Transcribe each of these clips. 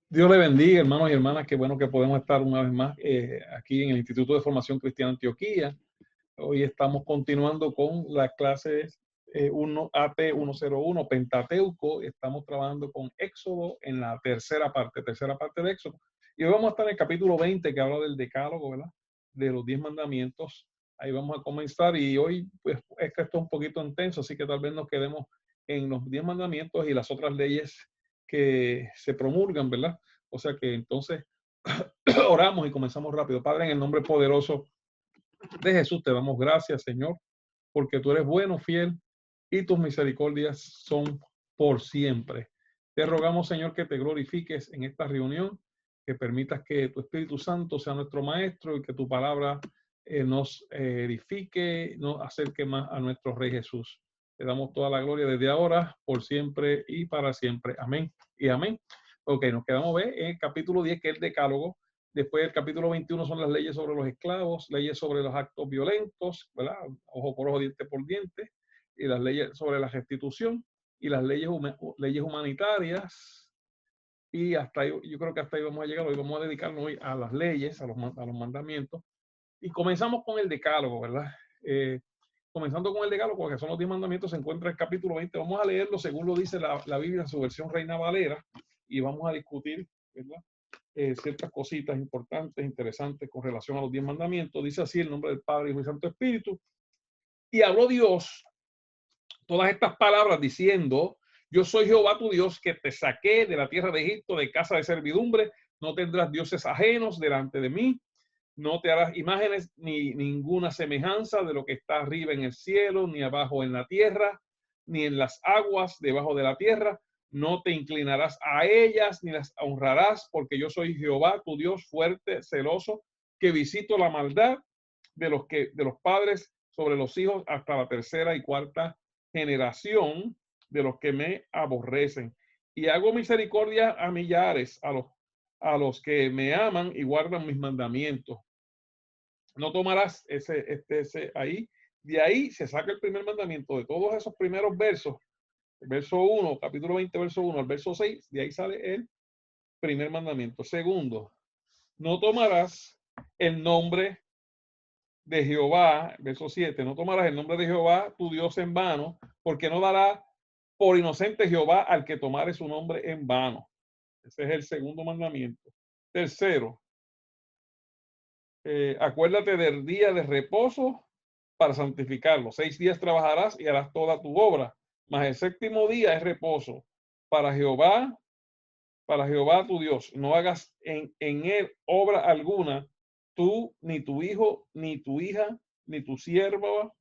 Dios le bendiga, hermanos y hermanas. Qué bueno que podemos estar una vez más aquí en el Instituto de Formación Cristiana Antioquía. Hoy estamos continuando con las clases 1 AT 101 Pentateuco. Estamos trabajando con Éxodo en la tercera parte de Éxodo. Y hoy vamos a estar en el capítulo 20 que habla del decálogo, ¿verdad? De los 10 mandamientos. Ahí vamos a comenzar y hoy pues es que esto es un poquito intenso, así que tal vez nos quedemos en los 10 mandamientos y las otras leyes que se promulgan, ¿verdad? O sea que entonces oramos y comenzamos rápido. Padre, en el nombre poderoso de Jesús te damos gracias, Señor, porque tú eres bueno, fiel y tus misericordias son por siempre. Te rogamos, Señor, que te glorifiques en esta reunión, que permitas que tu Espíritu Santo sea nuestro maestro y que tu palabra nos edifique, nos acerque más a nuestro Rey Jesús. Te damos toda la gloria desde ahora, por siempre y para siempre. Amén y amén. Ok, nos quedamos en el capítulo 10, que es el decálogo. Después el capítulo 21 son las leyes sobre los esclavos, leyes sobre los actos violentos, ¿verdad? Ojo por ojo, diente por diente, y las leyes sobre la restitución y las leyes humanitarias. Y hasta ahí, yo creo que hasta ahí vamos a llegar. Hoy vamos a dedicarnos hoy a las leyes, a los mandamientos. Y comenzamos con el decálogo, ¿verdad? Comenzando con el decálogo, que son los 10 mandamientos, se encuentra el capítulo 20. Vamos a leerlo según lo dice la Biblia en su versión Reina Valera y vamos a discutir, ¿verdad? Ciertas cositas importantes, interesantes con relación a los 10 mandamientos. Dice así el nombre del Padre, Hijo y Santo Espíritu. Y habló Dios todas estas palabras diciendo: yo soy Jehová tu Dios, que te saqué de la tierra de Egipto, de casa de servidumbre. No tendrás dioses ajenos delante de mí. No te harás imágenes ni ninguna semejanza de lo que está arriba en el cielo, ni abajo en la tierra, ni en las aguas debajo de la tierra. No te inclinarás a ellas, ni las honrarás, porque yo soy Jehová, tu Dios fuerte, celoso, que visito la maldad de los padres sobre los hijos hasta la tercera y cuarta generación de los que me aborrecen. Y hago misericordia a millares, a los que me aman y guardan mis mandamientos. No tomarás ese ahí. De ahí se saca el primer mandamiento de todos esos primeros versos. El verso 1, capítulo 20, verso 1 al verso 6, de ahí sale el primer mandamiento. Segundo, no tomarás el nombre de Jehová, verso 7, no tomarás el nombre de Jehová, tu Dios, en vano, porque no dará por inocente Jehová al que tomare su nombre en vano. Ese es el segundo mandamiento. Tercero, acuérdate del día de reposo para santificarlo. 6 días trabajarás y harás toda tu obra, mas el séptimo día es reposo para Jehová tu Dios. No hagas en él obra alguna, tú, ni tu hijo, ni tu hija, ni tu sierva,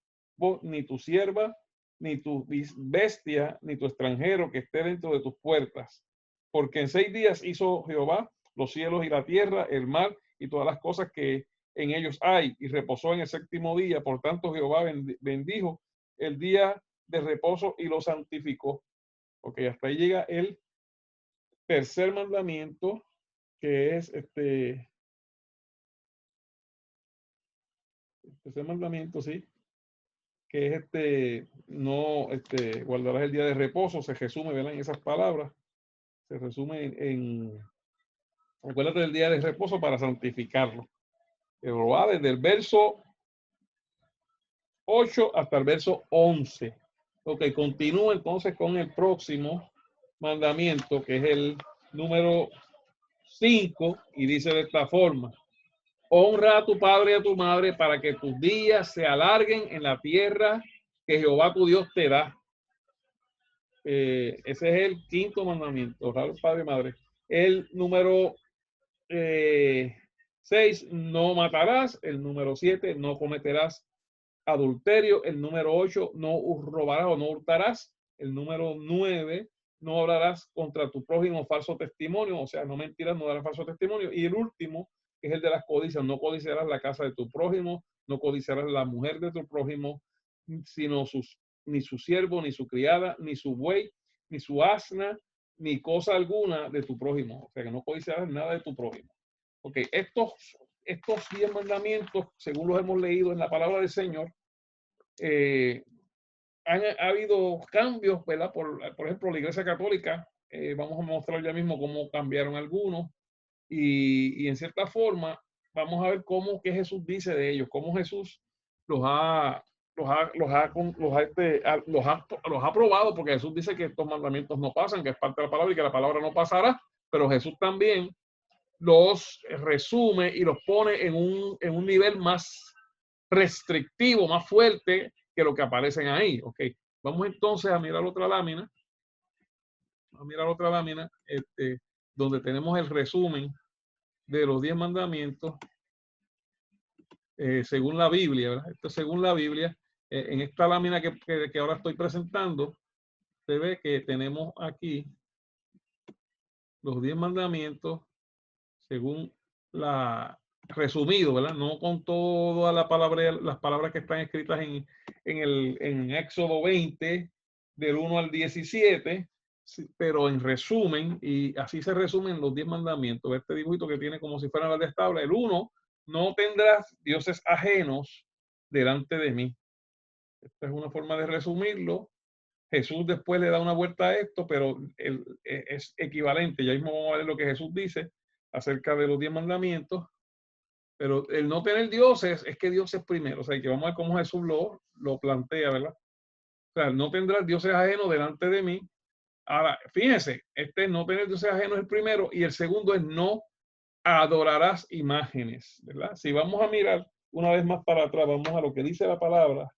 ni tu sierva, ni tu bestia, ni tu extranjero que esté dentro de tus puertas. Porque en 6 días hizo Jehová los cielos y la tierra, el mar y todas las cosas que en ellos hay, y reposó en el séptimo día. Por tanto, Jehová bendijo el día de reposo y lo santificó. Ok, hasta ahí llega el tercer mandamiento, que es tercer mandamiento, sí, que es no, guardarás el día de reposo. Se resume, ¿verdad? En esas palabras, se resume acuérdate del día de reposo para santificarlo. Pero va desde el verso 8 hasta el verso 11. Ok, continúa entonces con el próximo mandamiento, que es el número 5, y dice de esta forma: honra a tu padre y a tu madre para que tus días se alarguen en la tierra que Jehová tu Dios te da. Ese es el quinto mandamiento, honrar al padre y madre. El número 6, no matarás. El número 7, no cometerás adulterio. El número 8, no robarás o no hurtarás. El número 9, no hablarás contra tu prójimo falso testimonio, o sea, no mentirás, no darás falso testimonio. Y el último, que es el de las codicias: no codiciarás la casa de tu prójimo, no codiciarás la mujer de tu prójimo, sino ni su siervo, ni su criada, ni su buey, ni su asna, ni cosa alguna de tu prójimo. O sea, que no codiciarás nada de tu prójimo. Ok, estos 10 mandamientos, según los hemos leído en la palabra del Señor, ha habido cambios, ¿verdad? Por ejemplo, la Iglesia Católica vamos a mostrar ya mismo cómo cambiaron algunos y en cierta forma vamos a ver qué Jesús dice de ellos, cómo Jesús los ha, los ha probado, porque Jesús dice que estos mandamientos no pasan, que es parte de la palabra y que la palabra no pasará, pero Jesús también los resume y los pone en un nivel más restrictivo, más fuerte que lo que aparecen ahí. Ok, vamos entonces a mirar otra lámina, donde tenemos el resumen de los 10 mandamientos según la Biblia, ¿verdad? Esto según la Biblia. En esta lámina que ahora estoy presentando, se ve que tenemos aquí los 10 mandamientos según la resumido, ¿verdad? No con todas las palabras que están escritas en Éxodo 20, del 1 al 17, pero en resumen, y así se resumen los 10 mandamientos. Este dibujito que tiene como si fuera la de tabla. El 1, no tendrás dioses ajenos delante de mí. Esta es una forma de resumirlo. Jesús después le da una vuelta a esto, pero es equivalente. Ya mismo vamos a ver lo que Jesús dice acerca de los 10 mandamientos. Pero el no tener dioses es que Dios es primero. O sea, que vamos a ver cómo Jesús lo plantea, ¿verdad? O sea, no tendrás dioses ajenos delante de mí. Ahora, fíjense, no tener dioses ajenos es el primero y el segundo es no adorarás imágenes, ¿verdad? Si vamos a mirar una vez más para atrás, vamos a lo que dice la palabra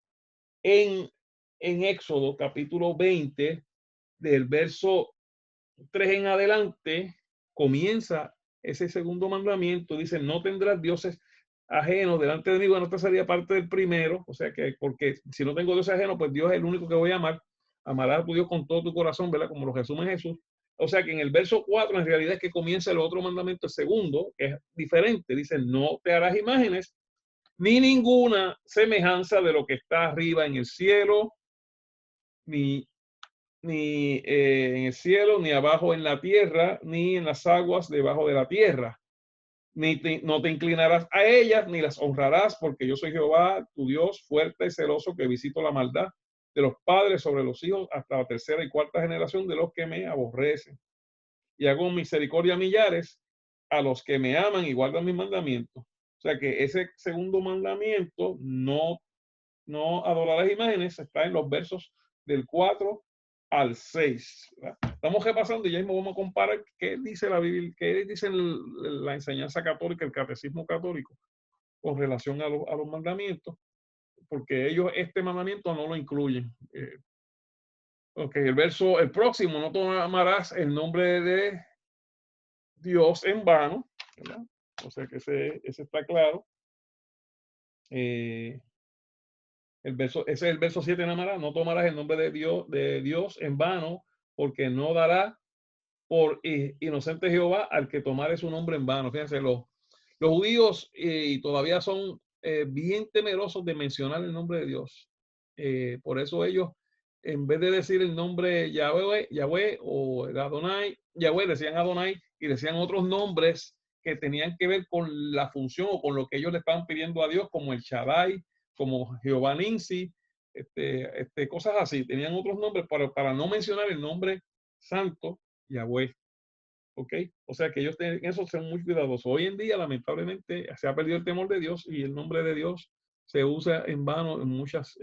en Éxodo capítulo 20, del verso 3 en adelante, comienza ese segundo mandamiento. Dice, no tendrás dioses ajenos delante de mí. Bueno, esta sería parte del primero, o sea que, porque si no tengo dioses ajenos, pues Dios es el único que voy a amar. Amarás a tu Dios con todo tu corazón, ¿verdad? Como lo resume Jesús. O sea que en el verso 4 en realidad es que comienza el otro mandamiento, el segundo, que es diferente. Dice, no te harás imágenes ni ninguna semejanza de lo que está arriba en el cielo, ni en el cielo, ni abajo en la tierra, ni en las aguas debajo de la tierra. No te inclinarás a ellas, ni las honrarás, porque yo soy Jehová, tu Dios, fuerte y celoso, que visito la maldad de los padres sobre los hijos hasta la tercera y cuarta generación de los que me aborrecen. Y hago misericordia a millares a los que me aman y guardan mis mandamientos. O sea que ese segundo mandamiento, no adorarás imágenes, está en los versos del 4 al 6. ¿Verdad? Estamos repasando y ya mismo vamos a comparar qué dice la Biblia, qué dice la enseñanza católica, el catecismo católico, con relación a los mandamientos, porque ellos este mandamiento no lo incluyen. Ok, el próximo, no tomarás el nombre de Dios en vano, ¿verdad? O sea que ese está claro. Ese es el verso 7 en Amarás, no tomarás el nombre de Dios en vano, porque no dará por inocente Jehová al que tomare su nombre en vano. Fíjense, los judíos y todavía son bien temerosos de mencionar el nombre de Dios. Por eso ellos, en vez de decir el nombre Yahweh o Adonai, Yahweh decían Adonai y decían otros nombres que tenían que ver con la función o con lo que ellos le estaban pidiendo a Dios, como el Shaddai, como Jehová Ninsi, cosas así. Tenían otros nombres para no mencionar el nombre santo Yahweh. ¿Ok? O sea que ellos en eso son muy cuidadosos. Hoy en día, lamentablemente, se ha perdido el temor de Dios y el nombre de Dios se usa en vano en muchas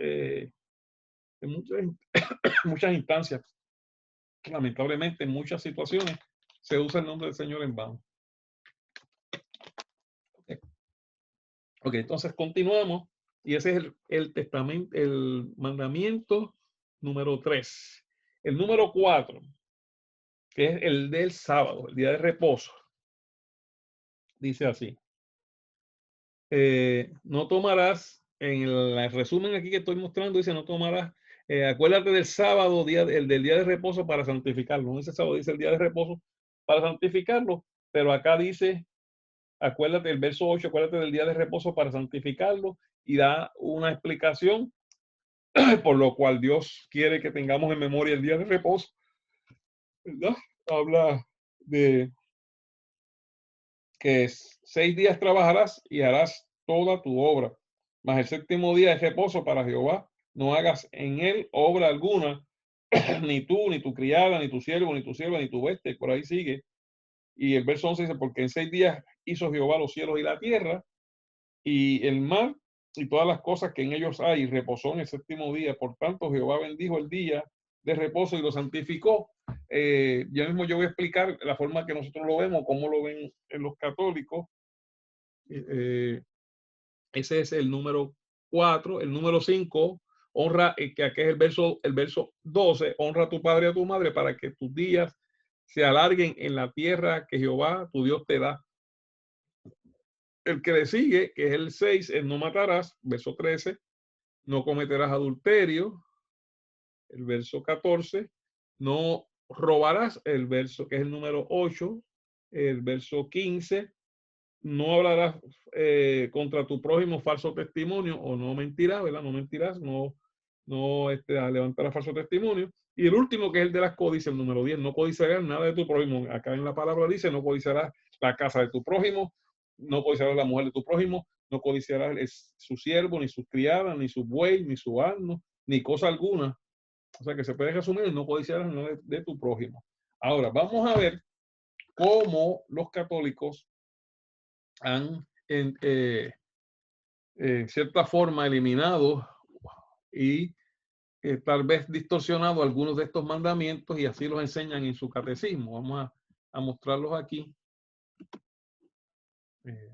instancias. Lamentablemente, en muchas situaciones se usa el nombre del Señor en vano. Ok, entonces continuamos. Y ese es el testamento, el mandamiento número 3. El número 4, que es el del sábado, el día de reposo. Dice así. No tomarás, en el resumen aquí que estoy mostrando, dice no tomarás, acuérdate del sábado, el del día de reposo para santificarlo. No dice sábado, dice el día de reposo para santificarlo, pero acá dice, acuérdate, el verso 8, acuérdate del día de reposo para santificarlo, y da una explicación por lo cual Dios quiere que tengamos en memoria el día de reposo, ¿verdad? Habla de que 6 días trabajarás y harás toda tu obra, mas el séptimo día es reposo para Jehová. No hagas en él obra alguna, ni tú, ni tu criada, ni tu siervo, ni tu sierva, ni tu bestia, por ahí sigue. Y el verso 11 dice, porque en 6 días hizo Jehová los cielos y la tierra, y el mar, y todas las cosas que en ellos hay, y reposó en el séptimo día. Por tanto, Jehová bendijo el día de reposo y lo santificó. Ya mismo yo voy a explicar la forma que nosotros lo vemos, cómo lo ven en los católicos. Ese es el número 4. El número 5, honra, que aquí es el verso 12, honra a tu padre y a tu madre para que tus días se alarguen en la tierra que Jehová tu Dios te da. El que le sigue, que es el 6, es no matarás, verso 13, no cometerás adulterio, el verso 14, no robarás, el verso que es el número 8, el verso 15, no hablarás contra tu prójimo falso testimonio, o no mentirás, ¿verdad? No mentirás, no levantarás falso testimonio. Y el último, que es el de las codicias, el número 10, no codiciarás nada de tu prójimo. Acá en la palabra dice, no codiciarás la casa de tu prójimo, no codiciarás la mujer de tu prójimo, no codiciarás su siervo, ni sus criadas, ni su buey, ni su asno, ni cosa alguna. O sea que se puede resumir, no codiciarás nada de tu prójimo. Ahora, vamos a ver cómo los católicos han en cierta forma eliminado y tal vez distorsionado algunos de estos mandamientos, y así los enseñan en su catecismo. Vamos a mostrarlos aquí. Okay.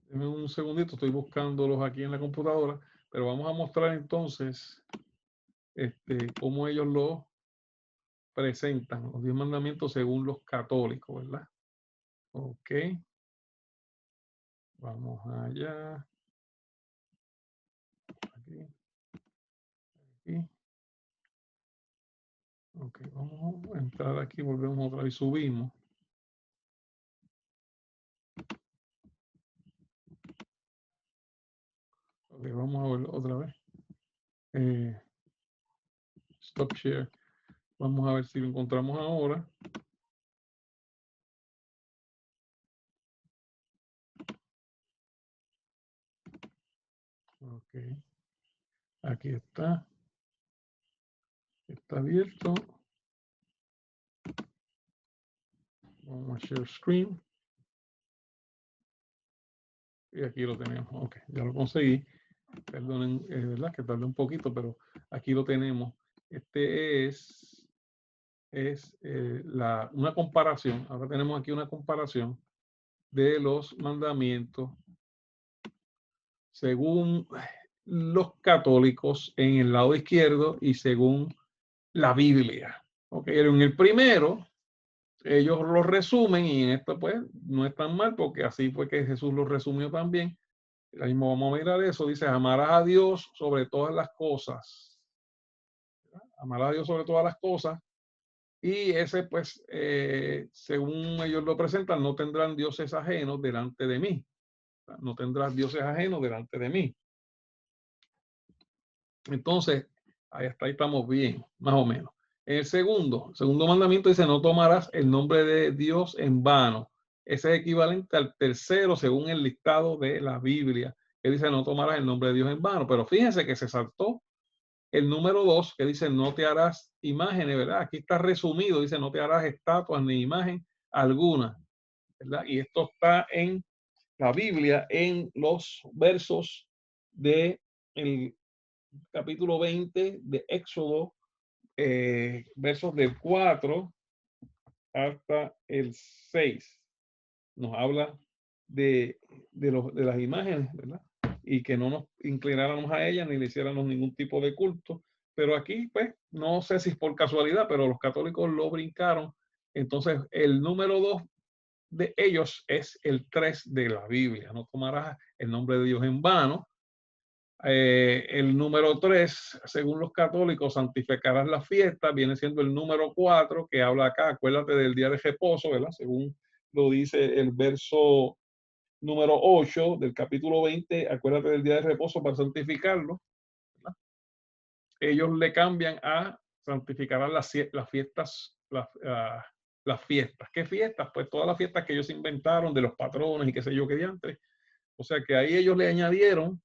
Deme un segundito, estoy buscándolos aquí en la computadora, pero vamos a mostrar entonces cómo ellos lo presentan, los 10 mandamientos según los católicos, ¿verdad? Ok. Vamos allá. Aquí. Aquí. Ok, vamos a entrar aquí, volvemos otra vez, subimos. Ok, vamos a ver otra vez. Stop share. Vamos a ver si lo encontramos ahora. Ok. Aquí está. Está abierto. Vamos a share screen. Y aquí lo tenemos. Ok, ya lo conseguí. Perdonen, ¿verdad? Que tardé un poquito, pero aquí lo tenemos. Este es una comparación. Ahora tenemos aquí una comparación de los mandamientos según los católicos en el lado izquierdo y según la Biblia. Ok, en el primero ellos lo resumen, y en esto pues no es tan mal, porque así fue que Jesús lo resumió también. Ahí mismo vamos a mirar eso. Dice, amarás a Dios sobre todas las cosas. Amarás a Dios sobre todas las cosas. Y ese pues, según ellos lo presentan, no tendrán dioses ajenos delante de mí. No tendrás dioses ajenos delante de mí. Entonces, ahí estamos bien, más o menos. En el segundo mandamiento dice, no tomarás el nombre de Dios en vano. Ese es equivalente al tercero según el listado de la Biblia, que dice, no tomarás el nombre de Dios en vano. Pero fíjense que se saltó el número 2, que dice, no te harás imágenes, ¿verdad? Aquí está resumido, dice, no te harás estatuas ni imagen alguna, ¿verdad? Y esto está en la Biblia, en los versos de el capítulo 20 de Éxodo, versos del 4 hasta el 6. Nos habla de las imágenes, ¿verdad? Y que no nos inclináramos a ellas ni le hiciéramos ningún tipo de culto. Pero aquí, pues, no sé si es por casualidad, pero los católicos lo brincaron. Entonces, el número 2 de ellos es el 3 de la Biblia. No tomarás el nombre de Dios en vano. El número 3, según los católicos, santificarás la fiesta, viene siendo el número 4, que habla acá, acuérdate del día de reposo, ¿verdad? Según lo dice el verso número 8 del capítulo 20, acuérdate del día de reposo para santificarlo, ¿verdad? Ellos le cambian a santificarán las fiestas, las fiestas. ¿Qué fiestas? Pues todas las fiestas que ellos inventaron de los patrones y qué sé yo qué diantres. O sea que ahí ellos le añadieron,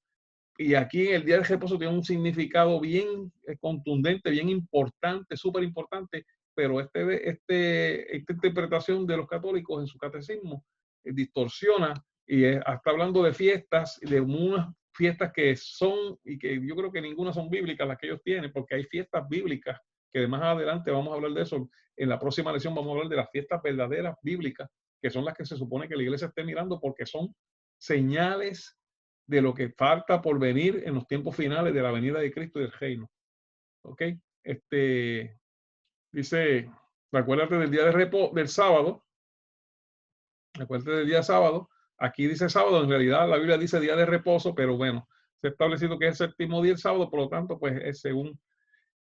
y aquí el día de reposo tiene un significado bien contundente, bien importante, súper importante, pero esta interpretación de los católicos en su catecismo distorsiona y está hablando de fiestas, de unas fiestas que son, y que yo creo que ninguna son bíblicas las que ellos tienen, porque hay fiestas bíblicas, que de más adelante vamos a hablar de eso, en la próxima lección vamos a hablar de las fiestas verdaderas bíblicas, que son las que se supone que la iglesia esté mirando, porque son señales de lo que falta por venir en los tiempos finales de la venida de Cristo y del reino. ¿Ok? Dice, acuérdate del día de reposo, del sábado, acuérdate del día sábado, aquí dice sábado, en realidad la Biblia dice día de reposo, pero bueno, se ha establecido que es el séptimo día el sábado, por lo tanto, pues es según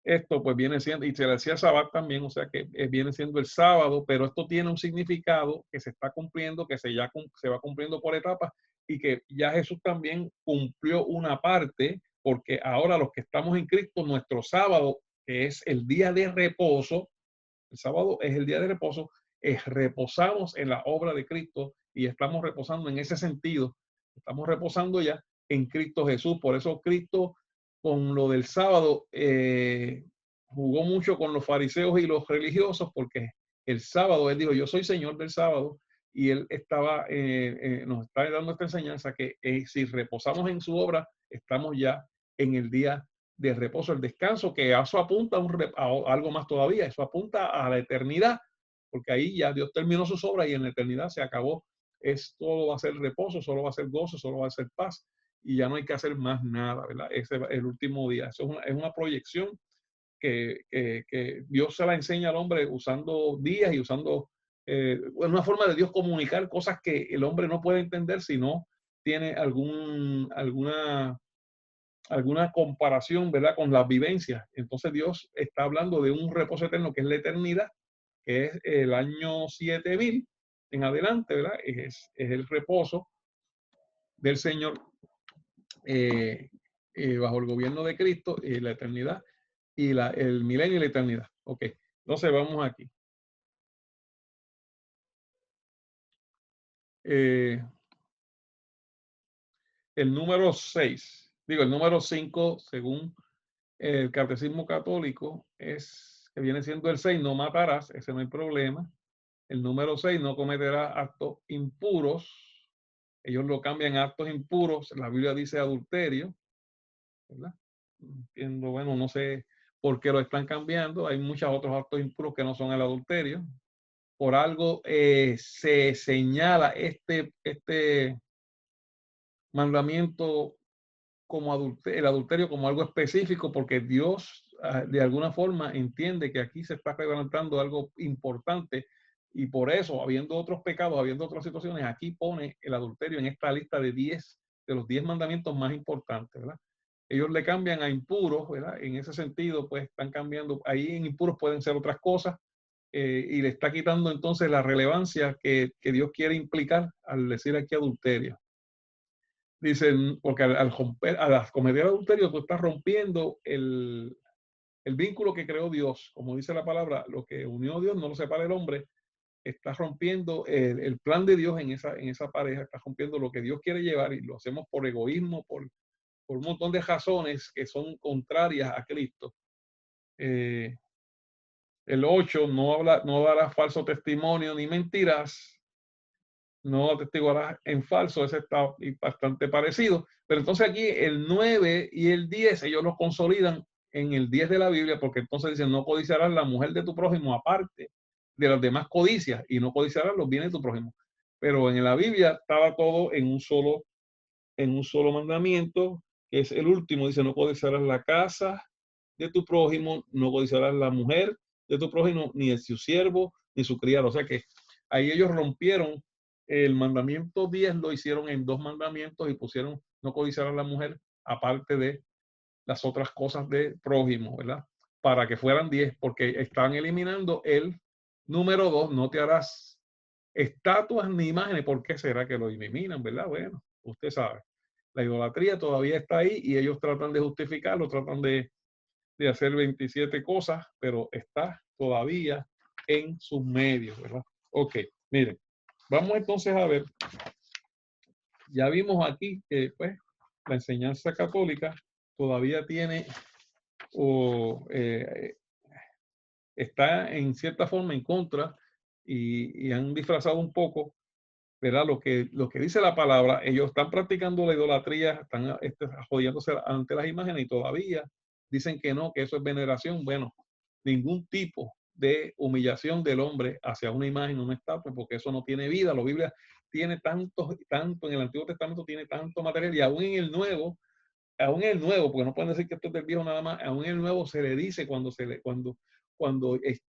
esto, pues viene siendo, y se le decía sábado también, o sea que viene siendo el sábado, pero esto tiene un significado que se está cumpliendo, que se va cumpliendo por etapas, y que ya Jesús también cumplió una parte, porque ahora los que estamos en Cristo, nuestro sábado, que es el día de reposo, el sábado es el día de reposo, reposamos en la obra de Cristo y estamos reposando en ese sentido, estamos reposando ya en Cristo Jesús. Por eso Cristo, con lo del sábado, jugó mucho con los fariseos y los religiosos, porque el sábado él dijo, yo soy Señor del sábado, y él nos está dando esta enseñanza que si reposamos en su obra, estamos ya en el día de reposo, el descanso, que eso apunta a algo más todavía, eso apunta a la eternidad, porque ahí ya Dios terminó sus obras y en la eternidad se acabó. Todo va a ser reposo, solo va a ser gozo, solo va a ser paz, y ya no hay que hacer más nada, ¿verdad? Ese es el último día. Eso es una proyección que Dios se la enseña al hombre usando días y usando una forma de Dios comunicar cosas que el hombre no puede entender si no tiene alguna comparación, ¿verdad?, con las vivencias. Entonces Dios está hablando de un reposo eterno que es la eternidad, que es el año 7000 en adelante, ¿verdad? Es el reposo del Señor bajo el gobierno de Cristo, la eternidad y el milenio y la eternidad. Ok, entonces vamos aquí. El número 6, digo, el número 5, según el catecismo católico, que viene siendo el 6, no matarás, ese no hay problema. El número 6, no cometerás actos impuros. Ellos lo cambian a actos impuros. La Biblia dice adulterio, ¿verdad? Entiendo, bueno, no sé por qué lo están cambiando. Hay muchos otros actos impuros que no son el adulterio. Por algo se señala este mandamiento como el adulterio como algo específico, porque Dios de alguna forma entiende que aquí se está levantando algo importante, y por eso, habiendo otros pecados, habiendo otras situaciones, aquí pone el adulterio en esta lista de los 10 mandamientos más importantes, ¿verdad? Ellos le cambian a impuros, ¿verdad? En ese sentido, pues están cambiando. Ahí en impuros pueden ser otras cosas, y le está quitando entonces la relevancia que Dios quiere implicar al decir aquí adulterio. Dicen, porque al cometer adulterio, tú estás rompiendo el vínculo que creó Dios. Como dice la palabra, lo que unió Dios no lo separa el hombre. Estás rompiendo el plan de Dios en esa pareja, estás rompiendo lo que Dios quiere llevar, y lo hacemos por egoísmo, por un montón de razones que son contrarias a Cristo. El 8, no darás falso testimonio ni mentiras, no atestiguarás en falso, ese está bastante parecido. Pero entonces aquí el 9 y el 10, ellos los consolidan en el 10 de la Biblia, porque entonces dicen, no codiciarás la mujer de tu prójimo aparte de las demás codicias, y no codiciarás los bienes de tu prójimo. Pero en la Biblia estaba todo en un solo mandamiento, que es el último. Dice, no codiciarás la casa de tu prójimo, no codiciarás la mujer de tu prójimo, ni su siervo, ni su criado. O sea que ahí ellos rompieron el mandamiento 10, lo hicieron en 2 mandamientos y pusieron no codiciarás la mujer aparte de las otras cosas de prójimo, ¿verdad? Para que fueran 10, porque estaban eliminando el número 2, no te harás estatuas ni imágenes. ¿Por qué será que lo eliminan, verdad? Bueno, usted sabe. La idolatría todavía está ahí y ellos tratan de justificarlo, tratan de hacer 27 cosas, pero está todavía en sus medios, ¿verdad? Ok, miren, vamos entonces a ver, ya vimos aquí que pues la enseñanza católica todavía tiene o está en cierta forma en contra y han disfrazado un poco, ¿verdad? Lo que dice la palabra, ellos están practicando la idolatría, están jodiéndose ante las imágenes y todavía dicen que no, que eso es veneración. Bueno, ningún tipo de humillación del hombre hacia una imagen, una estatua, porque eso no tiene vida. La Biblia tiene tanto en el Antiguo Testamento tiene tanto material y aún en el Nuevo, porque no pueden decir que esto es del Viejo nada más, aún en el Nuevo se le dice cuando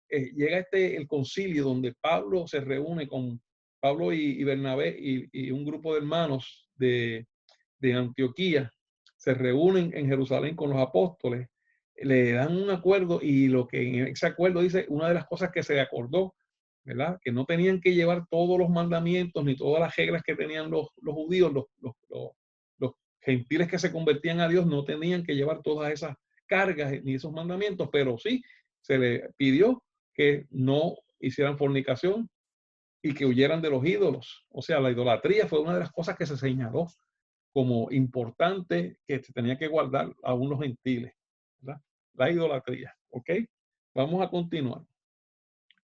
llega el concilio donde Pablo se reúne con Pablo y Bernabé y un grupo de hermanos de Antioquía, se reúnen en Jerusalén con los apóstoles, le dan un acuerdo y lo que en ese acuerdo dice, una de las cosas que se acordó, ¿verdad? Que no tenían que llevar todos los mandamientos ni todas las reglas que tenían los judíos, los gentiles que se convertían a Dios no tenían que llevar todas esas cargas ni esos mandamientos, pero sí se le pidió que no hicieran fornicación y que huyeran de los ídolos. O sea, la idolatría fue una de las cosas que se señaló como importante que se tenía que guardar aún los gentiles, ¿verdad? La idolatría, ¿ok? Vamos a continuar.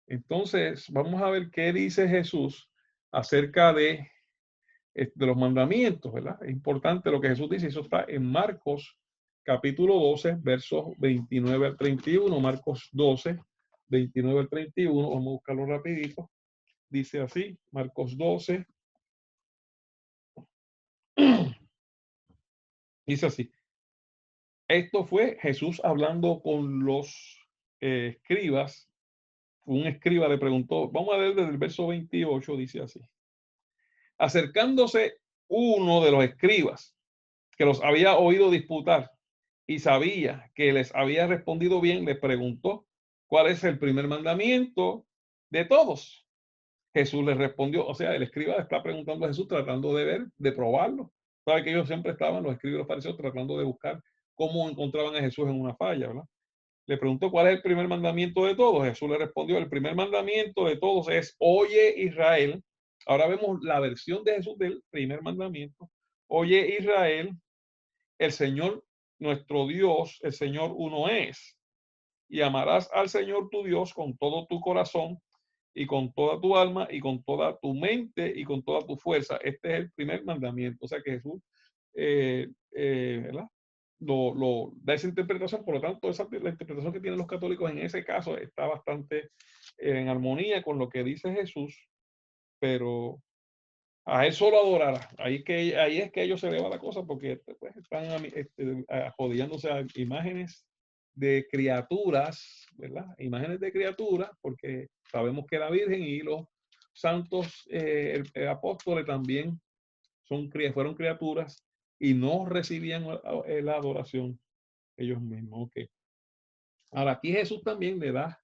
Entonces, vamos a ver qué dice Jesús acerca de los mandamientos, ¿verdad? Es importante lo que Jesús dice, eso está en Marcos capítulo 12, versos 29 al 31, Marcos 12, 29 al 31, vamos a buscarlo rapidito. Dice así, Marcos 12, dice así, esto fue Jesús hablando con los escribas. Un escriba le preguntó, vamos a ver desde el verso 28, dice así, acercándose uno de los escribas que los había oído disputar y sabía que les había respondido bien, les preguntó, ¿cuál es el primer mandamiento de todos? Jesús les respondió, o sea, el escriba está preguntando a Jesús tratando de ver, de probarlo. Sabe que ellos siempre estaban, los escribas y los fariseos, tratando de buscar cómo encontraban a Jesús en una falla, ¿verdad? Le preguntó cuál es el primer mandamiento de todos. Jesús le respondió, el primer mandamiento de todos es, oye Israel. Ahora vemos la versión de Jesús del primer mandamiento. Oye Israel, el Señor nuestro Dios, el Señor uno es. Y amarás al Señor tu Dios con todo tu corazón y con toda tu alma y con toda tu mente y con toda tu fuerza. Este es el primer mandamiento. O sea que Jesús, ¿verdad? Da esa interpretación. Por lo tanto, la interpretación que tienen los católicos en ese caso está bastante en armonía con lo que dice Jesús, pero a él solo adorará. Ahí es que a ellos se le va la cosa porque pues, están jodiéndose a imágenes de criaturas, ¿verdad? Imágenes de criaturas, porque sabemos que la Virgen y los santos apóstoles también fueron criaturas y no recibían la adoración ellos mismos. Okay. Ahora aquí Jesús también le da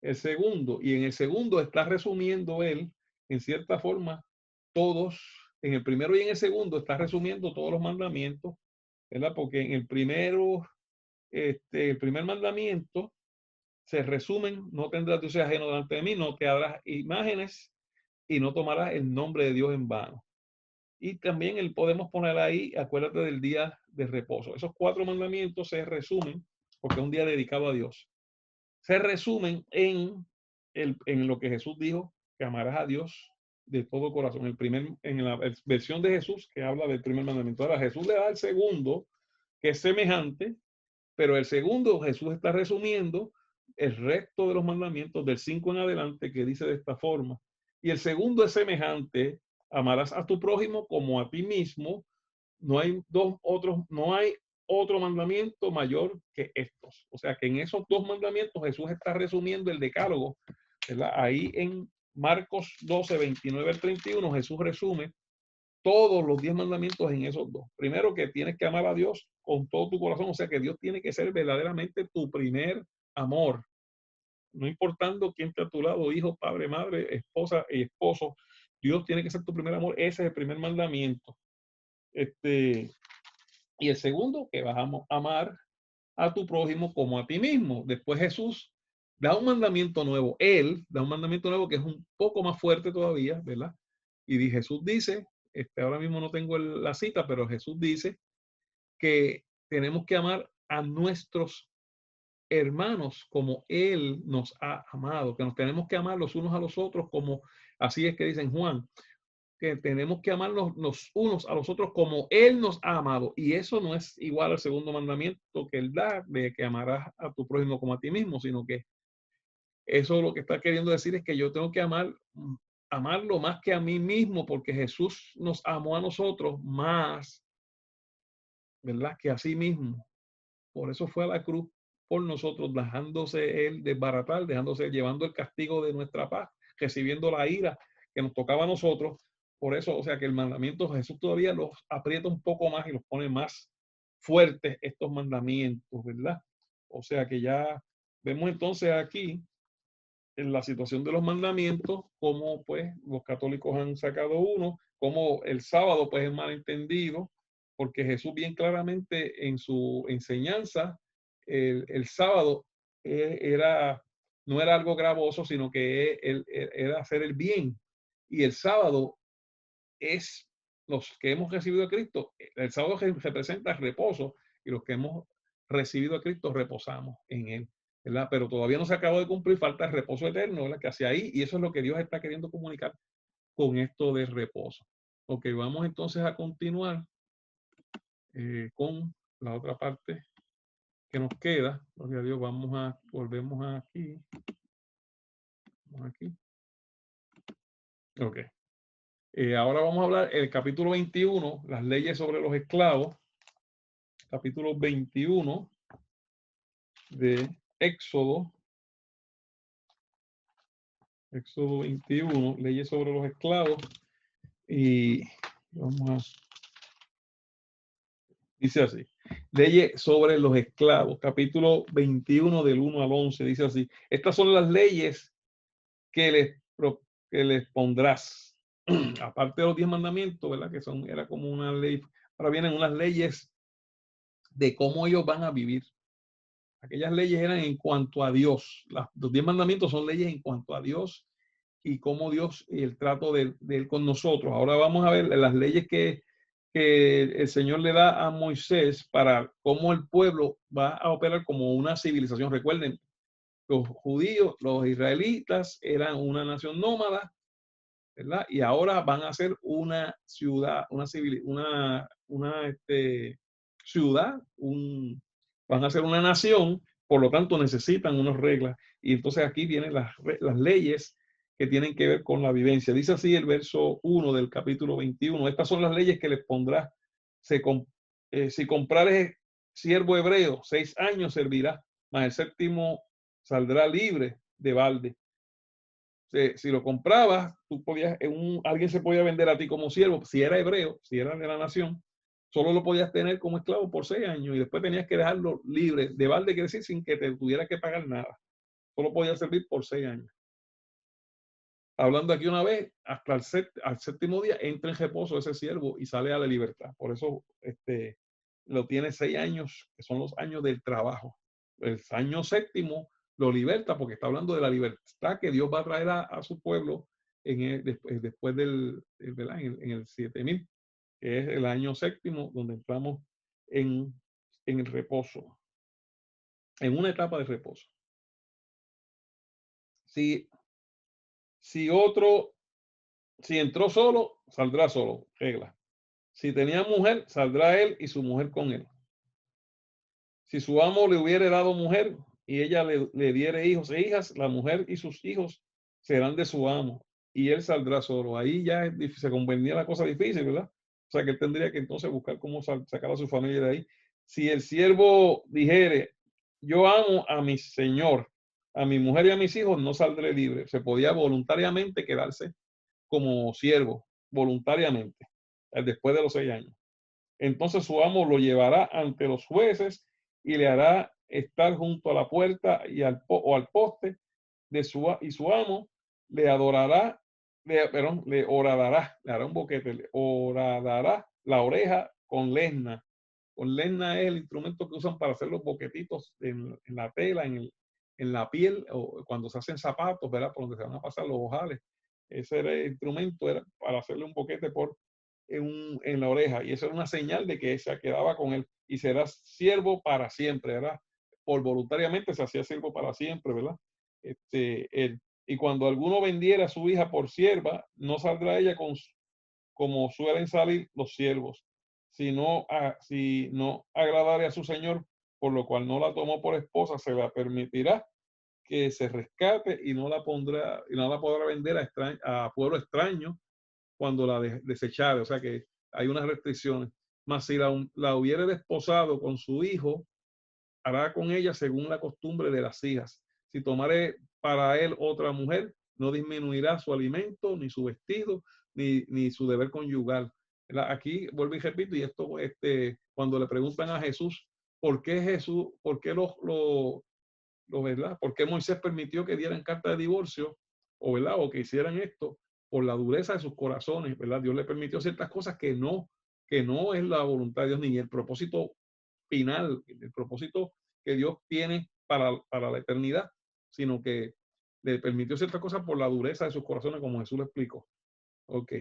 el segundo, y en el segundo está resumiendo él, en cierta forma, todos, en el primero y en el segundo está resumiendo todos los mandamientos, ¿verdad? Porque en el primero, el primer mandamiento se resumen, no tendrás Dios ajeno delante de mí, no te harás imágenes y no tomarás el nombre de Dios en vano. Y también podemos poner ahí, acuérdate del día de reposo. Esos 4 mandamientos se resumen, porque es un día dedicado a Dios, se resumen en lo que Jesús dijo, que amarás a Dios de todo corazón. En la versión de Jesús que habla del primer mandamiento. Ahora Jesús le da el segundo, que es semejante, pero el segundo Jesús está resumiendo el resto de los mandamientos del 5 en adelante, que dice de esta forma. Y el segundo es semejante, amarás a tu prójimo como a ti mismo. No hay otro mandamiento mayor que estos. O sea que en esos 2 mandamientos Jesús está resumiendo el decálogo, ¿verdad? Ahí en Marcos 12, 29 al 31, Jesús resume todos los 10 mandamientos en esos 2. Primero, que tienes que amar a Dios con todo tu corazón, o sea que Dios tiene que ser verdaderamente tu primer amor. No importando quién está a tu lado, hijo, padre, madre, esposa y esposo, Dios tiene que ser tu primer amor. Ese es el primer mandamiento. Y el segundo, que vas a amar a tu prójimo como a ti mismo. Después Jesús da un mandamiento nuevo. Él da un mandamiento nuevo que es un poco más fuerte todavía, ¿verdad? Y Jesús dice, ahora mismo no tengo la cita, pero Jesús dice que tenemos que amar a nuestros hermanos como Él nos ha amado, que nos tenemos que amar los unos a los otros como, así es que dice en Juan, que tenemos que amarnos los unos a los otros como Él nos ha amado. Y eso no es igual al segundo mandamiento que Él da, de que amarás a tu prójimo como a ti mismo, sino que eso lo que está queriendo decir es que yo tengo que amarlo más que a mí mismo, porque Jesús nos amó a nosotros más, ¿verdad? Que a sí mismo. Por eso fue a la cruz por nosotros, dejándose Él desbaratar, dejándose, llevando el castigo de nuestra paz, recibiendo la ira que nos tocaba a nosotros. Por eso, o sea, que el mandamiento Jesús todavía los aprieta un poco más y los pone más fuertes estos mandamientos, ¿verdad? O sea que ya vemos entonces aquí en la situación de los mandamientos, cómo pues los católicos han sacado uno, cómo el sábado pues es malentendido, porque Jesús bien claramente en su enseñanza, el sábado no era algo gravoso, sino que era hacer el bien. Y el sábado es los que hemos recibido a Cristo. El sábado representa el reposo y los que hemos recibido a Cristo reposamos en Él, ¿verdad? Pero todavía no se acabó de cumplir, falta el reposo eterno, ¿verdad? Que hacia ahí, y eso es lo que Dios está queriendo comunicar con esto de reposo. Ok, vamos entonces a continuar con la otra parte que nos queda. Gloria a Dios, volvemos aquí. Vamos aquí. Ok. Ahora vamos a hablar el capítulo 21, las leyes sobre los esclavos. Capítulo 21 de Éxodo. Éxodo 21, leyes sobre los esclavos. Y vamos a... Dice así. Leyes sobre los esclavos. Capítulo 21 del 1 al 11. Dice así. Estas son las leyes que les pondrás. Aparte de los 10 mandamientos, ¿verdad? Que era como una ley. Ahora vienen unas leyes de cómo ellos van a vivir. Aquellas leyes eran en cuanto a Dios. Los 10 mandamientos son leyes en cuanto a Dios y cómo Dios y el trato de Él con nosotros. Ahora vamos a ver las leyes que el Señor le da a Moisés para cómo el pueblo va a operar como una civilización. Recuerden, los judíos, los israelitas eran una nación nómada, ¿verdad? Y ahora van a ser una ciudad, ciudad, van a ser una nación, por lo tanto necesitan unas reglas. Y entonces aquí vienen las leyes que tienen que ver con la vivencia. Dice así el verso 1 del capítulo 21. Estas son las leyes que les pondrás. Si comprares siervo hebreo, 6 años servirá, mas el séptimo saldrá libre de balde. Si lo comprabas, alguien se podía vender a ti como siervo, si era hebreo, si era de la nación, solo lo podías tener como esclavo por 6 años y después tenías que dejarlo libre. De balde quiere decir sin que te tuviera que pagar nada. Solo podía servir por 6 años. Hablando aquí una vez, hasta al séptimo día entra en reposo ese siervo y sale a la libertad. Por eso lo tiene 6 años, que son los años del trabajo. El año séptimo lo liberta porque está hablando de la libertad que Dios va a traer a su pueblo después ¿verdad? En el 7000, que es el año séptimo, donde entramos en el reposo, en una etapa de reposo. Si entró solo, saldrá solo, regla. Si tenía mujer, saldrá él y su mujer con él. Si su amo le hubiere dado mujer y ella le diere hijos e hijas, la mujer y sus hijos serán de su amo y él saldrá solo. Ahí ya se convenía la cosa difícil, ¿verdad? O sea que él tendría que entonces buscar cómo sacar a su familia de ahí. Si el siervo dijere, yo amo a mi señor, a mi mujer y a mis hijos, no saldré libre. Se podía voluntariamente quedarse como siervo, voluntariamente, después de los 6 años. Entonces su amo lo llevará ante los jueces y le hará estar junto a la puerta o al poste y su amo le adorará le horadará, le hará un boquete, le horadará la oreja con lesna. Con lesna es el instrumento que usan para hacer los boquetitos en la tela, en la piel, o cuando se hacen zapatos, ¿verdad? Por donde se van a pasar los ojales. Ese era el instrumento, era para hacerle un boquete en la oreja. Y eso era una señal de que se quedaba con él. Y será siervo para siempre, ¿verdad? Por voluntariamente se hacía siervo para siempre, ¿verdad? Él. Y cuando alguno vendiera a su hija por sierva, no saldrá ella como suelen salir los siervos, si no agradare a su señor, por lo cual no la tomó por esposa, se la permitirá que se rescate y no la podrá vender a pueblo extraño cuando la desechare. O sea que hay unas restricciones. Mas si la hubiere desposado con su hijo, hará con ella según la costumbre de las hijas. Si tomare para él otra mujer, no disminuirá su alimento, ni su vestido, ni su deber conyugal. Aquí vuelvo y repito, y esto, cuando le preguntan a Jesús, ¿por qué Jesús, por qué ¿verdad? ¿Por qué Moisés permitió que dieran carta de divorcio? O, ¿verdad? O que hicieran esto por la dureza de sus corazones, ¿verdad? Dios le permitió ciertas cosas que no es la voluntad de Dios ni el propósito final, el propósito que Dios tiene para la eternidad, sino que le permitió ciertas cosas por la dureza de sus corazones, como Jesús lo explicó. Ok.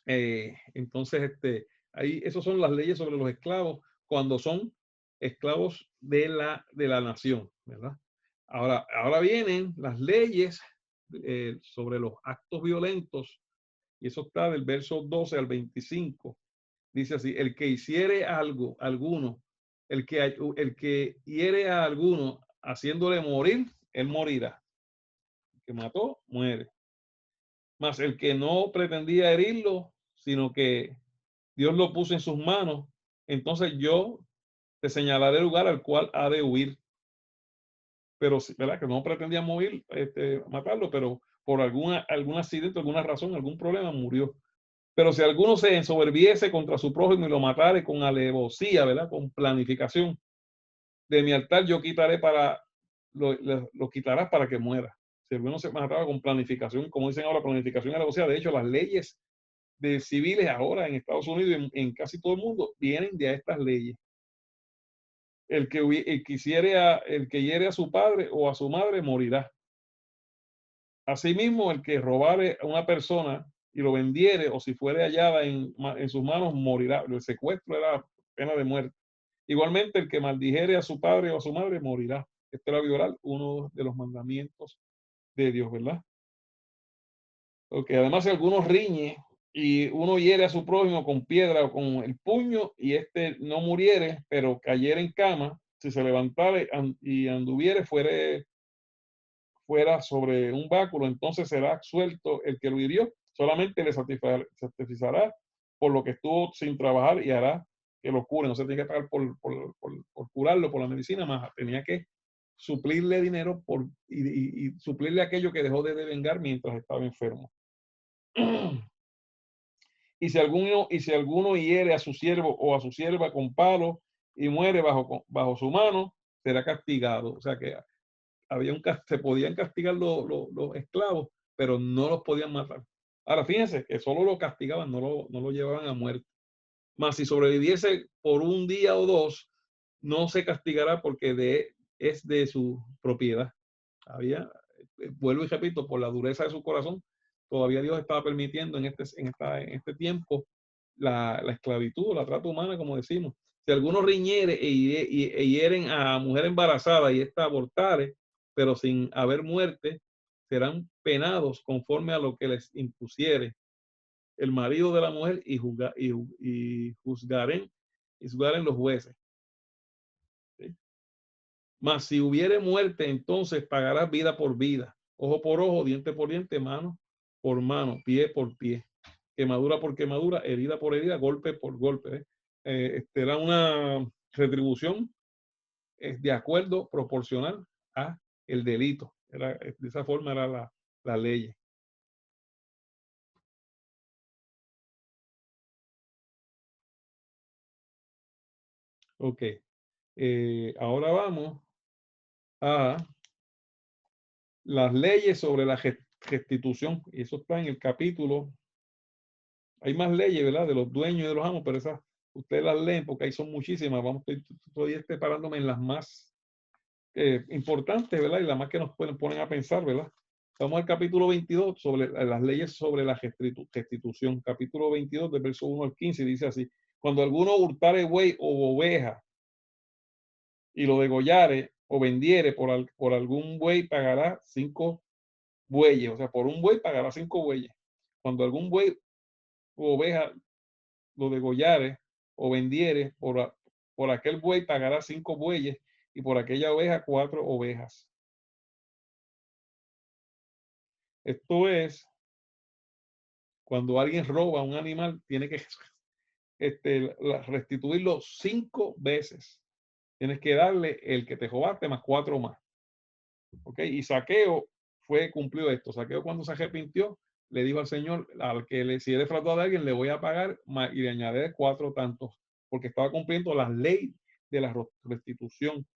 Entonces, ahí, esas son las leyes sobre los esclavos cuando son esclavos de la nación, ¿verdad? Ahora vienen las leyes sobre los actos violentos, y eso está del verso 12 al 25. Dice así: el que hiciere alguno, el que hiere a alguno haciéndole morir, él morirá. El que mató, muere. Mas el que no pretendía herirlo, sino que Dios lo puso en sus manos, entonces yo te señalaré el lugar al cual ha de huir. Pero, ¿verdad? Que no pretendía morir, matarlo, pero por algún accidente, alguna razón, algún problema, murió. Pero si alguno se ensoberbiese contra su prójimo y lo matare con alevosía, ¿verdad? Con planificación, de mi altar yo quitaré lo quitarás para que muera. Si alguno se mataba con planificación, como dicen ahora, planificación y alevosía, de hecho, las leyes de civiles ahora en Estados Unidos y en casi todo el mundo vienen de estas leyes. El que hiere a su padre o a su madre morirá. Asimismo, el que robare a una persona y lo vendiere, o si fuere hallada en sus manos, morirá. El secuestro era pena de muerte. Igualmente, el que maldijere a su padre o a su madre morirá. Esto era violar uno de los mandamientos de Dios, ¿verdad? Porque además, si alguno riñe y uno hiere a su prójimo con piedra o con el puño, y no muriere, pero cayera en cama, si se levantare y anduviere fuera sobre un báculo, entonces será suelto el que lo hirió. Solamente le satisfará por lo que estuvo sin trabajar y hará que lo cure. No se tiene que pagar por curarlo, por la medicina, más tenía que suplirle dinero y suplirle aquello que dejó de devengar mientras estaba enfermo. Y si alguno hiere a su siervo o a su sierva con palo y muere bajo su mano, será castigado. O sea que se podían castigar los esclavos, pero no los podían matar. Ahora, fíjense que solo lo castigaban, no lo llevaban a muerte. Mas si sobreviviese por un día o dos, no se castigará porque es de su propiedad. Vuelvo y repito, por la dureza de su corazón, todavía Dios estaba permitiendo en este tiempo la esclavitud, la trata humana, como decimos. Si alguno riñere e hieren a mujer embarazada y esta abortare, pero sin haber muerte, serán penados conforme a lo que les impusiere el marido de la mujer y juzgaren los jueces. ¿Sí? Mas si hubiere muerte, entonces pagarás vida por vida, ojo por ojo, diente por diente, mano por mano, pie por pie, quemadura por quemadura, herida por herida, golpe por golpe. Era una retribución de acuerdo proporcional a el delito. De esa forma era la ley. Ok. Ahora vamos a las leyes sobre la restitución. Y eso está en el capítulo. Hay más leyes, ¿verdad? De los dueños y de los amos, pero esas ustedes las leen porque ahí son muchísimas. Estoy parándome en las más importantes, ¿verdad? Y las más que nos ponen a pensar, ¿verdad? Vamos al capítulo 22 sobre las leyes sobre la restitución. Capítulo 22, del verso 1 al 15, dice así: cuando alguno hurtare buey o oveja y lo degollare o vendiere por algún buey, pagará 5 bueyes. O sea, por un buey pagará 5 bueyes. Cuando algún buey o oveja lo degollare o vendiere por aquel buey, pagará 5 bueyes, y por aquella oveja 4 ovejas. Esto es, cuando alguien roba un animal, tiene que restituirlo 5 veces. Tienes que darle el que te robaste más 4 más. ¿Ok? Y Zaqueo cumplió esto. Zaqueo, cuando se arrepintió, le dijo al Señor, si he defraudado a alguien, le voy a pagar y le añadiré 4 tantos, porque estaba cumpliendo la ley de la restitución.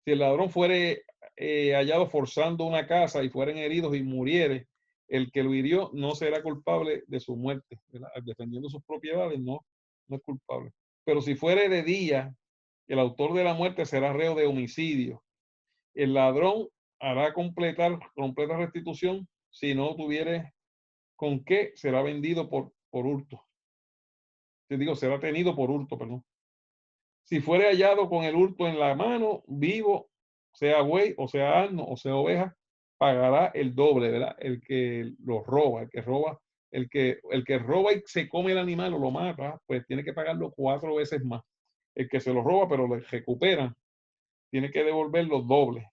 Si el ladrón fuere hallado forzando una casa y fueren heridos y muriere, el que lo hirió no será culpable de su muerte, ¿verdad? Defendiendo sus propiedades, no es culpable. Pero si fuere de día, el autor de la muerte será reo de homicidio. El ladrón hará completa restitución. Si no tuviere con qué, será vendido por hurto. Te digo, será tenido por hurto, perdón. Si fuere hallado con el hurto en la mano, vivo, sea buey o sea asno o sea oveja, pagará el doble, ¿verdad? El que lo roba, el que roba y se come el animal o lo mata, pues tiene que pagarlo 4 veces más. El que se lo roba pero lo recupera, tiene que devolverlo doble.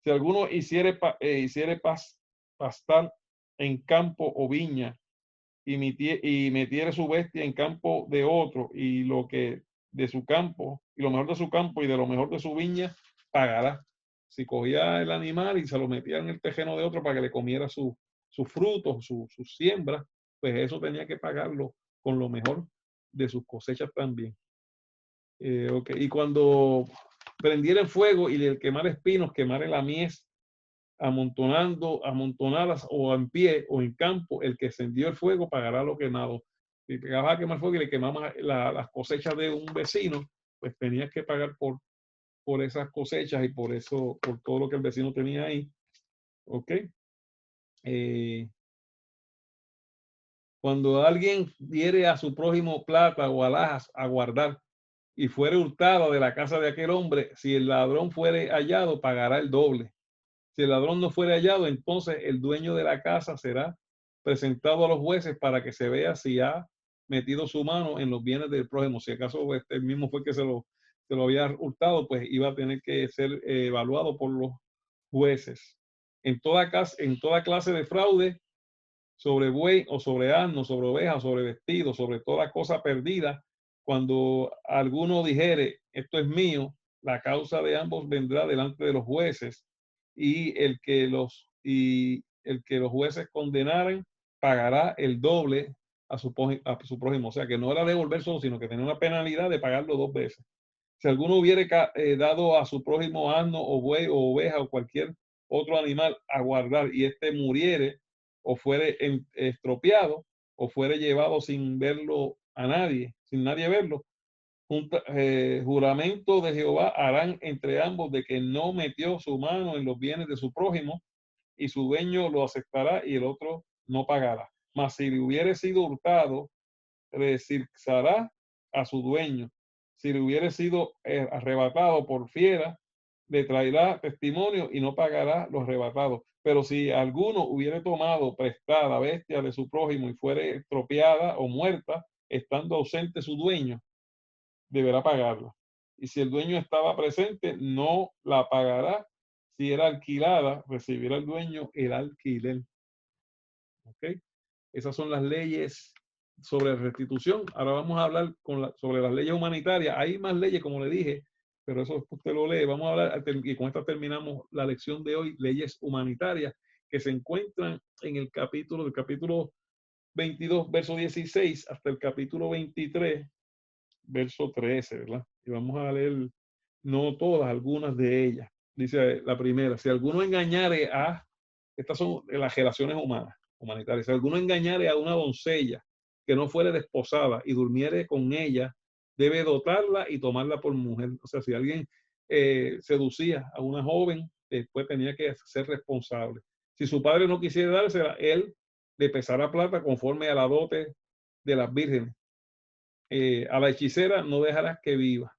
Si alguno hiciere pastar en campo o viña y metiere su bestia en campo de otro, y lo que de su campo, y lo mejor de su campo y de lo mejor de su viña, pagará. Si cogía el animal y se lo metía en el tejeno de otro para que le comiera sus frutos, sus siembras, pues eso tenía que pagarlo con lo mejor de sus cosechas también. Okay. Y cuando prendiera el fuego y el quemar espinos, quemare la mies amontonadas o en pie o en campo, el que encendió el fuego pagará lo quemado. Si te vas a quemar fuego y le quemamos las cosechas de un vecino, pues tenías que pagar por esas cosechas y por todo lo que el vecino tenía ahí. ¿Ok? Cuando alguien diere a su prójimo plata o alhajas a guardar y fuere hurtado de la casa de aquel hombre, si el ladrón fuere hallado, pagará el doble. Si el ladrón no fuere hallado, entonces el dueño de la casa será presentado a los jueces para que se vea si ha metido su mano en los bienes del prójimo. Si acaso el mismo fue que se lo había hurtado, pues iba a tener que ser evaluado por los jueces. En toda clase de fraude, sobre buey o sobre asno, sobre oveja, sobre vestido, sobre toda cosa perdida, cuando alguno dijere, esto es mío, la causa de ambos vendrá delante de los jueces, y el que los jueces condenaren pagará el doble a su prójimo. O sea, que no era devolver solo, sino que tenía una penalidad de pagarlo 2 veces. Si alguno hubiere dado a su prójimo asno o buey o oveja o cualquier otro animal a guardar, y este muriere o fuere estropeado o fuere llevado sin verlo a nadie, sin nadie verlo, juramento de Jehová harán entre ambos de que no metió su mano en los bienes de su prójimo, y su dueño lo aceptará y el otro no pagará. Mas si le hubiere sido hurtado, resarcirá a su dueño. Si le hubiere sido arrebatado por fiera, le traerá testimonio y no pagará los arrebatados. Pero si alguno hubiere tomado prestada bestia de su prójimo y fuere estropeada o muerta, estando ausente su dueño, deberá pagarla. Y si el dueño estaba presente, no la pagará. Si era alquilada, recibirá el dueño el alquiler. ¿Ok? Esas son las leyes sobre restitución. Ahora vamos a hablar sobre las leyes humanitarias. Hay más leyes, como le dije, pero eso usted lo lee. Vamos a hablar, y con esto terminamos la lección de hoy, leyes humanitarias, que se encuentran en el capítulo 22, verso 16, hasta el capítulo 23, verso 13, ¿verdad? Y vamos a leer, no todas, algunas de ellas. Dice la primera: si alguno engañare a Estas son las relaciones humanitarias. Si alguno engañare a una doncella que no fuere desposada y durmiere con ella, debe dotarla y tomarla por mujer. O sea, si alguien seducía a una joven, después tenía que ser responsable. Si su padre no quisiera dársela, él le pesará plata conforme a la dote de las vírgenes. A la hechicera no dejarás que viva.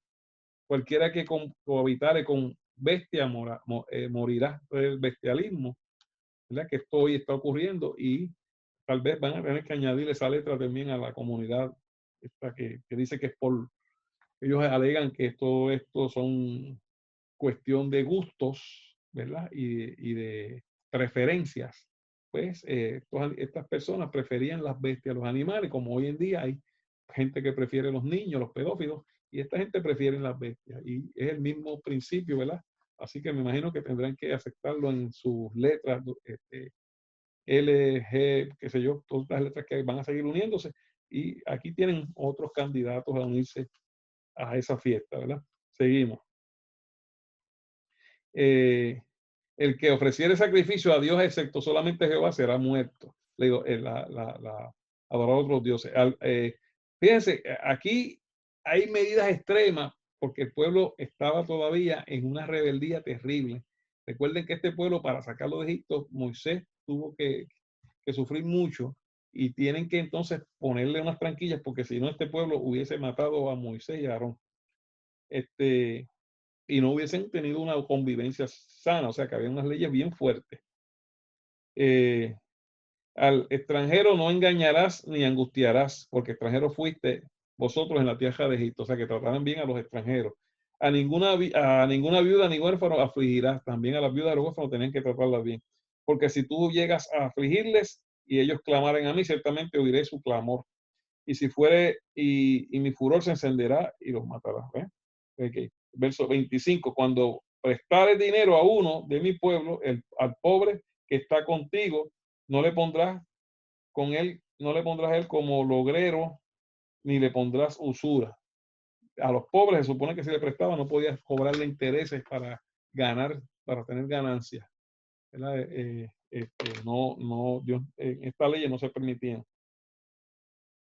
Cualquiera que cohabitare con bestia morirá. El bestialismo, ¿verdad? Que esto hoy está ocurriendo y tal vez van a tener que añadir esa letra también a la comunidad esta que dice que es por, ellos alegan que todo esto son cuestión de gustos, ¿verdad? Y de preferencias. Pues estas personas preferían las bestias, los animales, como hoy en día hay gente que prefiere los niños, los pedófilos, y esta gente prefiere las bestias. Y es el mismo principio, ¿verdad? Así que me imagino que tendrán que aceptarlo en sus letras, L, G, qué sé yo, todas las letras que van a seguir uniéndose. Y aquí tienen otros candidatos a unirse a esa fiesta, ¿verdad? Seguimos. El que ofreciere sacrificio a Dios excepto solamente Jehová será muerto. Le digo, adorar a otros dioses. Fíjense, aquí hay medidas extremas porque el pueblo estaba todavía en una rebeldía terrible. Recuerden que este pueblo, para sacarlo de Egipto, Moisés tuvo que sufrir mucho y tienen que entonces ponerle unas tranquillas porque si no este pueblo hubiese matado a Moisés y a Aarón. Y no hubiesen tenido una convivencia sana, o sea que había unas leyes bien fuertes. Al extranjero no engañarás ni angustiarás, porque extranjero fuiste vosotros en la tierra de Egipto, o sea que tratarán bien a los extranjeros. A ninguna viuda ni huérfano afligirás, también a las viudas y los huérfanos tenían que tratarlas bien, porque si tú llegas a afligirles y ellos clamaren a mí, ciertamente oiré su clamor. Y si fuere, y mi furor se encenderá y los matará. Okay. Verso 25, cuando prestares dinero a uno de mi pueblo, al pobre que está contigo, no le pondrás él como logrero, ni le pondrás usura. A los pobres se supone que si le prestaba no podías cobrarle intereses para ganar, para tener ganancias. No, Dios, en esta ley no se permitían.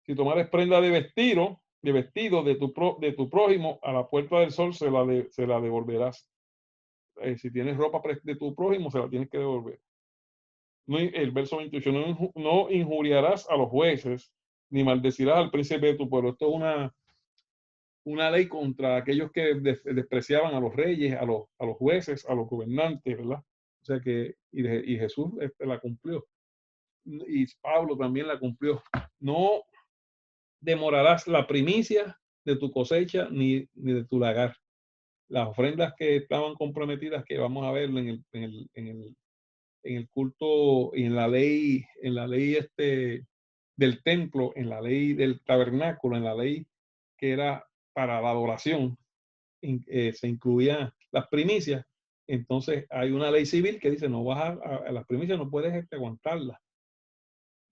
Si tomares prenda de vestido de tu prójimo, a la puerta del sol se la devolverás. Si tienes ropa de tu prójimo, se la tienes que devolver. El verso 28, no injuriarás a los jueces, ni maldecirás al príncipe de tu pueblo. Esto es una ley contra aquellos que despreciaban a los reyes, a los jueces, a los gobernantes, ¿verdad? O sea que, y Jesús la cumplió. Y Pablo también la cumplió. No demorarás la primicia de tu cosecha ni de tu lagar. Las ofrendas que estaban comprometidas, que vamos a ver en el culto y en la ley del templo, en la ley del tabernáculo, en la ley que era para la adoración, se incluían las primicias. Entonces hay una ley civil que dice no vas a las primicias, no puedes aguantarlas.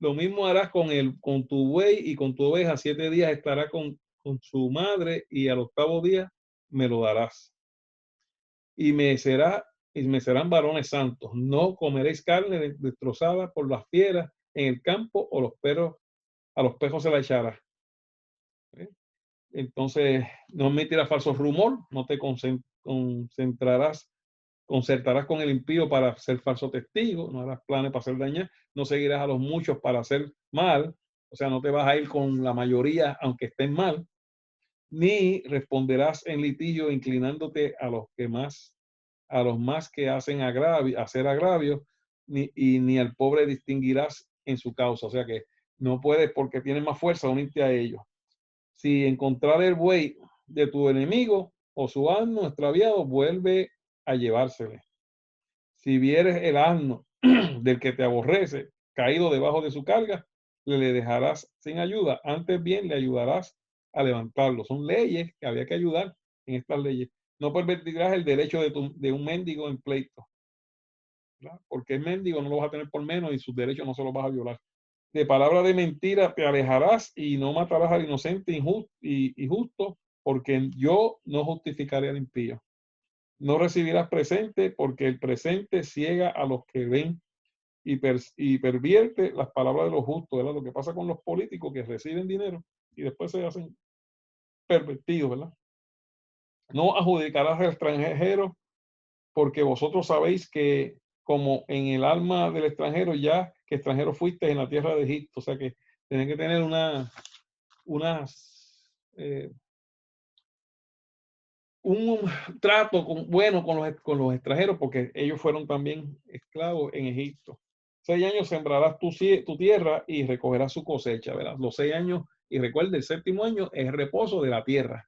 Lo mismo harás con tu buey y con tu oveja. 7 días estará con su madre y al 8º día me lo darás. Y me serán varones santos. No comeréis carne destrozada por las fieras en el campo o a los perros se la echará. Entonces, no emitirás falsos rumor, no te concertarás con el impío para ser falso testigo, no harás planes para hacer daño, no seguirás a los muchos para hacer mal, o sea, no te vas a ir con la mayoría aunque estén mal, ni responderás en litigio inclinándote a los más que hacen hacer agravio, ni al pobre distinguirás en su causa, o sea que no puedes porque tienes más fuerza unirte a ellos. Si encontrar el buey de tu enemigo o su asno extraviado, vuelve a llevársele. Si vieres el asno del que te aborrece caído debajo de su carga, le dejarás sin ayuda. Antes bien, le ayudarás a levantarlo. Son leyes que había que ayudar en estas leyes. No pervertirás el derecho de un mendigo en pleito, ¿verdad? Porque el mendigo no lo vas a tener por menos y sus derechos no se los vas a violar. De palabra de mentira te alejarás y no matarás al inocente y justo, porque yo no justificaré al impío. No recibirás presente, porque el presente ciega a los que ven y pervierte las palabras de los justos, ¿verdad? Lo que pasa con los políticos que reciben dinero y después se hacen pervertidos, ¿verdad? No adjudicarás al extranjero, porque vosotros sabéis que como en el alma del extranjero, ya que extranjero fuiste en la tierra de Egipto. O sea que tienen que tener un trato bueno con los extranjeros, porque ellos fueron también esclavos en Egipto. 6 años sembrarás tu tierra y recogerás su cosecha, ¿verdad? Los 6 años, y recuerda, el séptimo año es el reposo de la tierra.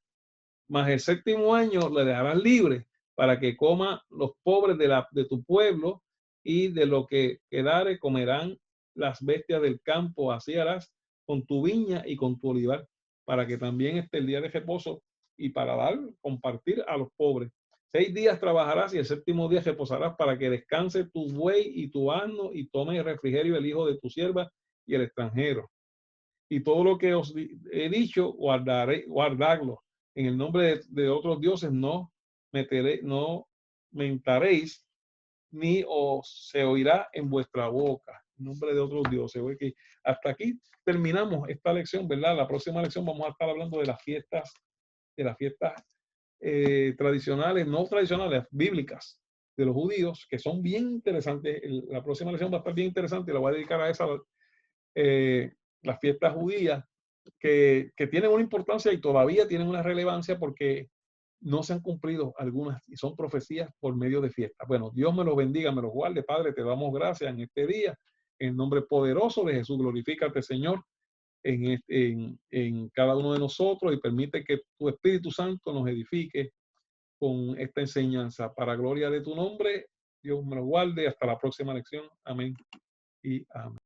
Mas el séptimo año le dejarás libre para que coma los pobres de tu pueblo, y de lo que quedare comerán las bestias del campo. Así harás con tu viña y con tu olivar, para que también esté el día de reposo y para compartir a los pobres. 6 días trabajarás y el séptimo día reposarás, para que descanse tu buey y tu asno, y tome el refrigerio el hijo de tu sierva y el extranjero. Y todo lo que os he dicho, guardadlo. En el nombre de otros dioses no mentaréis, ni os se oirá en vuestra boca. En nombre de otros dioses. Oye, hasta aquí terminamos esta lección, ¿verdad? La próxima lección vamos a estar hablando de las fiestas tradicionales, no tradicionales, bíblicas, de los judíos, que son bien interesantes. La próxima lección va a estar bien interesante, la voy a dedicar a esa, las fiestas judías, que tienen una importancia y todavía tienen una relevancia, porque no se han cumplido algunas y son profecías por medio de fiestas. Bueno, Dios me los bendiga, me los guarde. Padre, te damos gracias en este día. En el nombre poderoso de Jesús, glorifícate, Señor, en cada uno de nosotros, y permite que tu Espíritu Santo nos edifique con esta enseñanza. Para gloria de tu nombre, Dios me lo guarde. Hasta la próxima lección. Amén y amén.